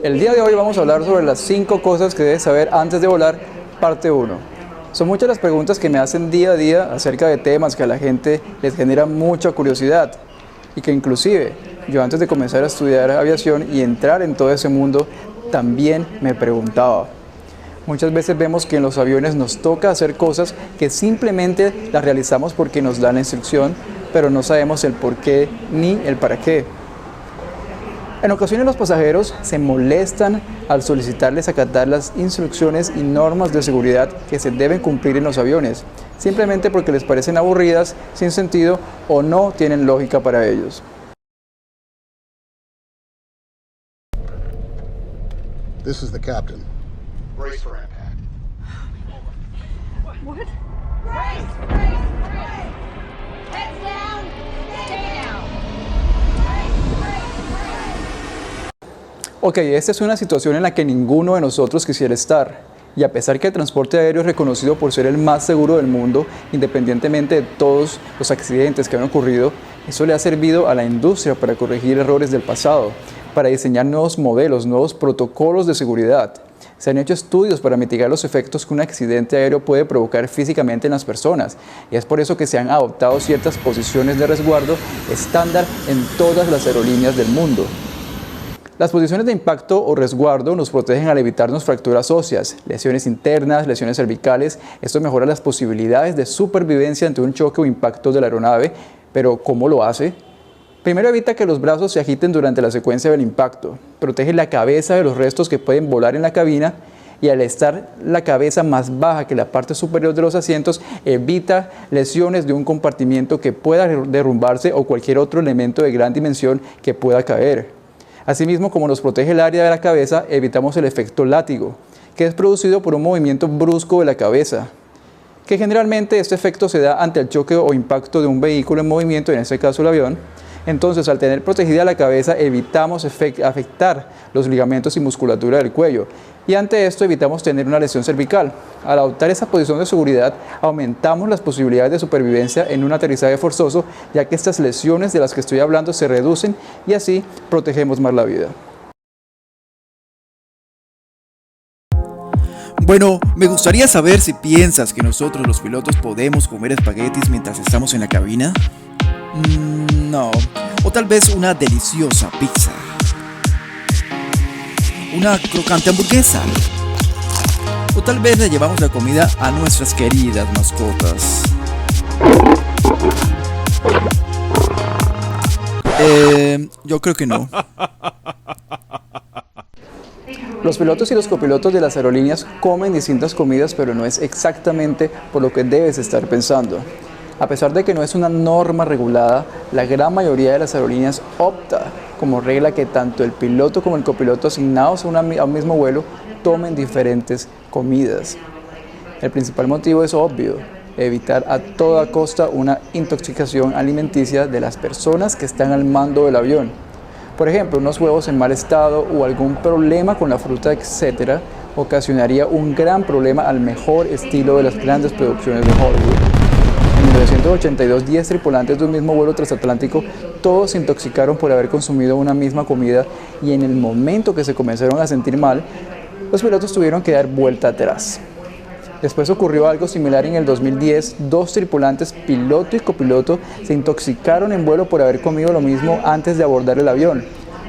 El día de hoy vamos a hablar sobre las 5 cosas que debes saber antes de volar, parte 1. Son muchas las preguntas que me hacen día a día acerca de temas que a la gente les genera mucha curiosidad y que inclusive yo antes de comenzar a estudiar aviación y entrar en todo ese mundo también me preguntaba. Muchas veces vemos que en los aviones nos toca hacer cosas que simplemente las realizamos porque nos dan la instrucción, pero no sabemos el por qué ni el para qué. En ocasiones los pasajeros se molestan al solicitarles acatar las instrucciones y normas de seguridad que se deben cumplir en los aviones, simplemente porque les parecen aburridas, sin sentido o no tienen lógica para ellos. This is the captain. Brace for impact. What? Brace, brace, brace. Heads down, stay down. Ok, esta es una situación en la que ninguno de nosotros quisiera estar. Y a pesar que el transporte aéreo es reconocido por ser el más seguro del mundo, independientemente de todos los accidentes que han ocurrido, eso le ha servido a la industria para corregir errores del pasado, para diseñar nuevos modelos, nuevos protocolos de seguridad. Se han hecho estudios para mitigar los efectos que un accidente aéreo puede provocar físicamente en las personas, y es por eso que se han adoptado ciertas posiciones de resguardo estándar en todas las aerolíneas del mundo. Las posiciones de impacto o resguardo nos protegen al evitarnos fracturas óseas, lesiones internas, lesiones cervicales. Esto mejora las posibilidades de supervivencia ante un choque o impacto de la aeronave, pero ¿cómo lo hace? Primero evita que los brazos se agiten durante la secuencia del impacto, protege la cabeza de los restos que pueden volar en la cabina y al estar la cabeza más baja que la parte superior de los asientos, evita lesiones de un compartimiento que pueda derrumbarse o cualquier otro elemento de gran dimensión que pueda caer. Asimismo, como nos protege el área de la cabeza, evitamos el efecto látigo, que es producido por un movimiento brusco de la cabeza, que generalmente este efecto se da ante el choque o impacto de un vehículo en movimiento, en este caso el avión. Entonces, al tener protegida la cabeza, evitamos afectar los ligamentos y musculatura del cuello. Y ante esto, evitamos tener una lesión cervical. Al adoptar esa posición de seguridad, aumentamos las posibilidades de supervivencia en un aterrizaje forzoso, ya que estas lesiones de las que estoy hablando se reducen y así protegemos más la vida. Bueno, me gustaría saber si piensas que nosotros los pilotos podemos comer espaguetis mientras estamos en la cabina. No, o tal vez una deliciosa pizza, una crocante hamburguesa, o tal vez le llevamos la comida a nuestras queridas mascotas. Yo creo que no. Los pilotos y los copilotos de las aerolíneas comen distintas comidas, pero no es exactamente por lo que debes estar pensando. A pesar de que no es una norma regulada, la gran mayoría de las aerolíneas opta como regla que tanto el piloto como el copiloto asignados a un mismo vuelo tomen diferentes comidas. El principal motivo es obvio: evitar a toda costa una intoxicación alimenticia de las personas que están al mando del avión. Por ejemplo, unos huevos en mal estado o algún problema con la fruta, etc., ocasionaría un gran problema al mejor estilo de las grandes producciones de Hollywood. En 1982, 10 tripulantes de un mismo vuelo transatlántico, todos se intoxicaron por haber consumido una misma comida, y en el momento que se comenzaron a sentir mal, los pilotos tuvieron que dar vuelta atrás. Después ocurrió algo similar en el 2010, 2 tripulantes, piloto y copiloto, se intoxicaron en vuelo por haber comido lo mismo antes de abordar el avión.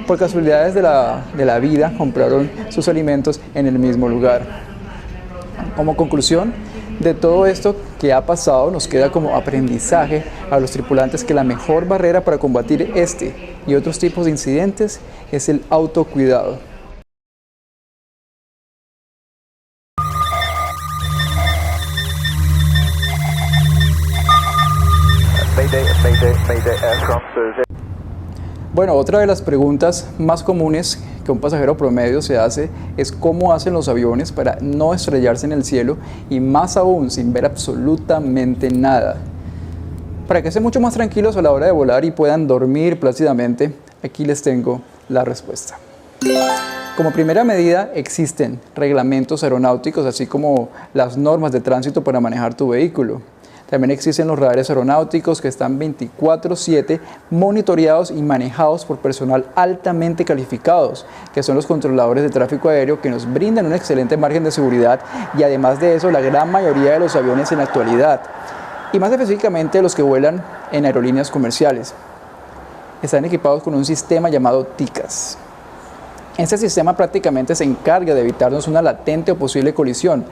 Por casualidades de la vida, compraron sus alimentos en el mismo lugar. Como conclusión de todo esto que ha pasado, nos queda como aprendizaje a los tripulantes que la mejor barrera para combatir este y otros tipos de incidentes es el autocuidado. Bueno, otra de las preguntas más comunes que un pasajero promedio se hace es cómo hacen los aviones para no estrellarse en el cielo y más aún sin ver absolutamente nada. Para que estén mucho más tranquilos a la hora de volar y puedan dormir plácidamente, aquí les tengo la respuesta. Como primera medida, existen reglamentos aeronáuticos, así como las normas de tránsito para manejar tu vehículo. También existen los radares aeronáuticos que están 24/7 monitoreados y manejados por personal altamente calificados, que son los controladores de tráfico aéreo, que nos brindan un excelente margen de seguridad, y además de eso la gran mayoría de los aviones en la actualidad, y más específicamente los que vuelan en aerolíneas comerciales, están equipados con un sistema llamado TICAS. Este sistema prácticamente se encarga de evitarnos una latente o posible colisión,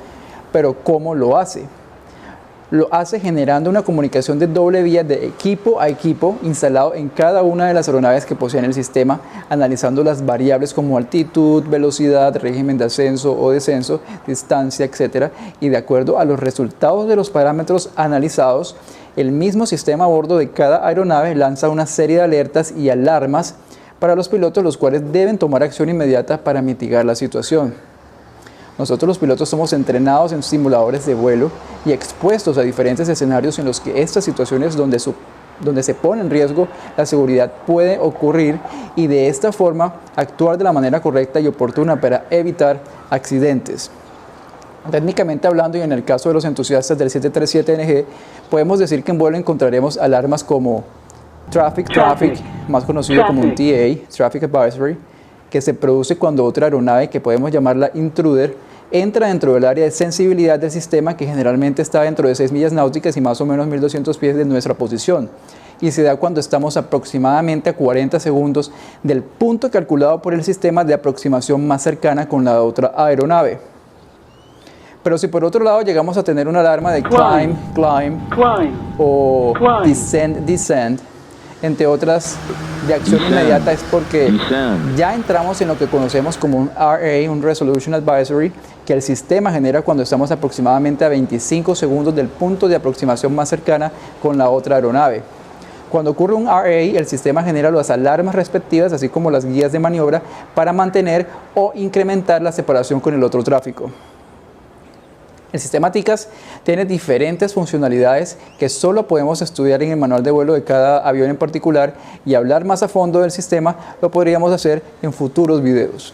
pero ¿cómo lo hace? Lo hace generando una comunicación de doble vía de equipo a equipo instalado en cada una de las aeronaves que poseen el sistema, analizando las variables como altitud, velocidad, régimen de ascenso o descenso, distancia, etc. Y de acuerdo a los resultados de los parámetros analizados, el mismo sistema a bordo de cada aeronave lanza una serie de alertas y alarmas para los pilotos, los cuales deben tomar acción inmediata para mitigar la situación. Nosotros los pilotos somos entrenados en simuladores de vuelo y expuestos a diferentes escenarios en los que estas situaciones donde se pone en riesgo la seguridad puede ocurrir, y de esta forma actuar de la manera correcta y oportuna para evitar accidentes. Técnicamente hablando, y en el caso de los entusiastas del 737NG, podemos decir que en vuelo encontraremos alarmas como Traffic, más conocido como un TA, Traffic Advisory, que se produce cuando otra aeronave, que podemos llamarla intruder, entra dentro del área de sensibilidad del sistema, que generalmente está dentro de 6 millas náuticas y más o menos 1200 pies de nuestra posición, y se da cuando estamos aproximadamente a 40 segundos del punto calculado por el sistema de aproximación más cercana con la otra aeronave. Pero si por otro lado llegamos a tener una alarma de climb o descend, entre otras de acción inmediata, es porque ya entramos en lo que conocemos como un RA, un Resolution Advisory, que el sistema genera cuando estamos aproximadamente a 25 segundos del punto de aproximación más cercana con la otra aeronave. Cuando ocurre un RA, el sistema genera las alarmas respectivas, así como las guías de maniobra para mantener o incrementar la separación con el otro tráfico. El sistema TICAS tiene diferentes funcionalidades que solo podemos estudiar en el manual de vuelo de cada avión en particular, y hablar más a fondo del sistema lo podríamos hacer en futuros videos.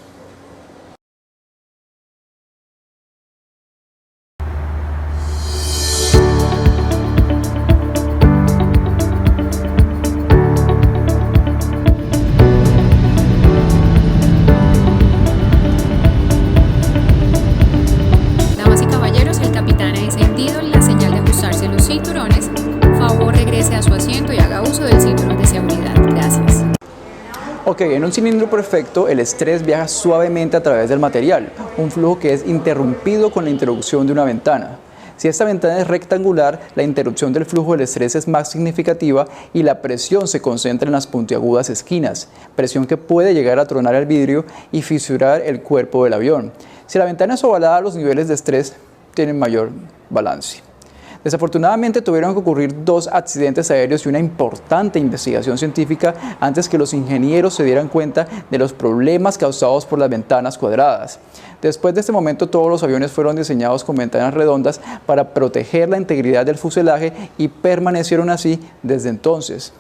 Ok, en un cilindro perfecto, el estrés viaja suavemente a través del material, un flujo que es interrumpido con la interrupción de una ventana. Si esta ventana es rectangular, la interrupción del flujo del estrés es más significativa y la presión se concentra en las puntiagudas esquinas, presión que puede llegar a tronar el vidrio y fisurar el cuerpo del avión. Si la ventana es ovalada, los niveles de estrés tienen mayor balance. Desafortunadamente tuvieron que ocurrir 2 accidentes aéreos y una importante investigación científica antes que los ingenieros se dieran cuenta de los problemas causados por las ventanas cuadradas. Después de este momento, todos los aviones fueron diseñados con ventanas redondas para proteger la integridad del fuselaje y permanecieron así desde entonces.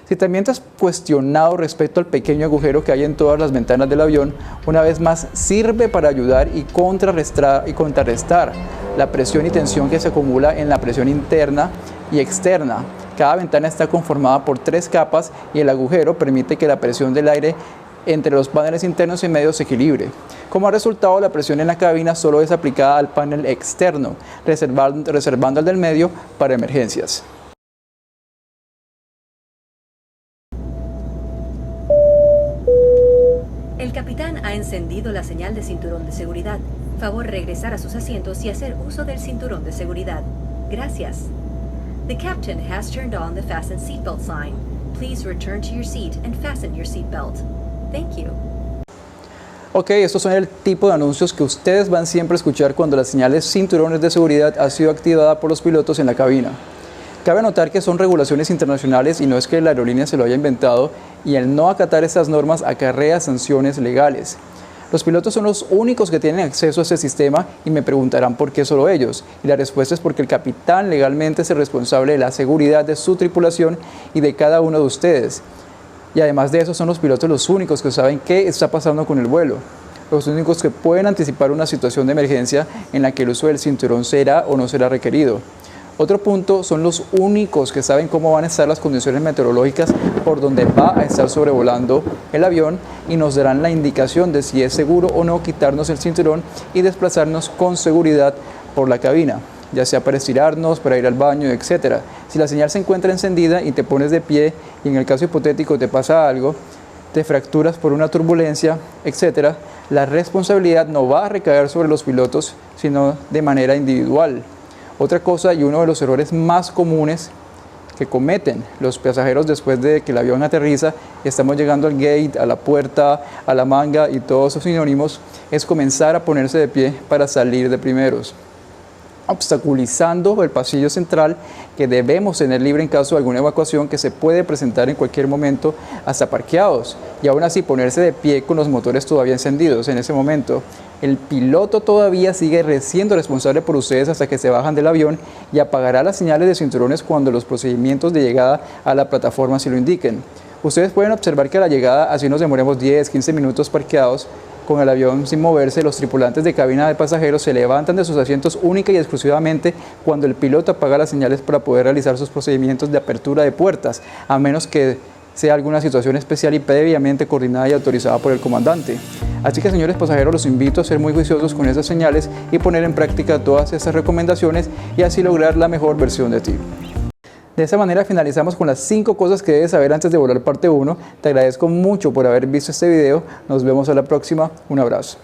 Si también te has cuestionado respecto al pequeño agujero que hay en todas las ventanas del avión, una vez más sirve para ayudar y contrarrestar la presión y tensión que se acumula en la presión interna y externa. Cada ventana está conformada por 3 capas y el agujero permite que la presión del aire entre los paneles internos y medios se equilibre. Como resultado, la presión en la cabina solo es aplicada al panel externo, reservando el del medio para emergencias. El capitán ha encendido la señal de cinturón de seguridad. Favor regresar a sus asientos y hacer uso del cinturón de seguridad. Gracias. The captain has turned on the fasten seatbelt sign. Please return to your seat and fasten your seatbelt. Thank you. Ok, estos son el tipo de anuncios que ustedes van siempre a escuchar cuando la señal de cinturones de seguridad ha sido activada por los pilotos en la cabina. Cabe notar que son regulaciones internacionales y no es que la aerolínea se lo haya inventado, y el no acatar estas normas acarrea sanciones legales. Los pilotos son los únicos que tienen acceso a este sistema y me preguntarán por qué solo ellos. Y la respuesta es porque el capitán legalmente es el responsable de la seguridad de su tripulación y de cada uno de ustedes. Y además de eso, son los pilotos los únicos que saben qué está pasando con el vuelo. Los únicos que pueden anticipar una situación de emergencia en la que el uso del cinturón será o no será requerido. Otro punto son los únicos que saben cómo van a estar las condiciones meteorológicas por donde va a estar sobrevolando el avión y nos darán la indicación de si es seguro o no quitarnos el cinturón y desplazarnos con seguridad por la cabina, ya sea para estirarnos, para ir al baño, etc. Si la señal se encuentra encendida y te pones de pie y en el caso hipotético te pasa algo, te fracturas por una turbulencia, etc., la responsabilidad no va a recaer sobre los pilotos, sino de manera individual. Otra cosa y uno de los errores más comunes que cometen los pasajeros después de que el avión aterriza, estamos llegando al gate, a la puerta, a la manga y todos esos sinónimos, es comenzar a ponerse de pie para salir de primeros, obstaculizando el pasillo central que debemos tener libre en caso de alguna evacuación que se puede presentar en cualquier momento, hasta parqueados, y aún así ponerse de pie con los motores todavía encendidos en ese momento. El piloto todavía sigue siendo responsable por ustedes hasta que se bajan del avión y apagará las señales de cinturones cuando los procedimientos de llegada a la plataforma así lo indiquen. Ustedes pueden observar que a la llegada, así nos demoremos 10-15 minutos parqueados, con el avión sin moverse, los tripulantes de cabina de pasajeros se levantan de sus asientos única y exclusivamente cuando el piloto apaga las señales para poder realizar sus procedimientos de apertura de puertas, a menos que sea alguna situación especial y previamente coordinada y autorizada por el comandante. Así que, señores pasajeros, los invito a ser muy juiciosos con esas señales y poner en práctica todas estas recomendaciones y así lograr la mejor versión de ti. De esa manera finalizamos con las 5 cosas que debes saber antes de volar parte 1. Te agradezco mucho por haber visto este video. Nos vemos a la próxima. Un abrazo.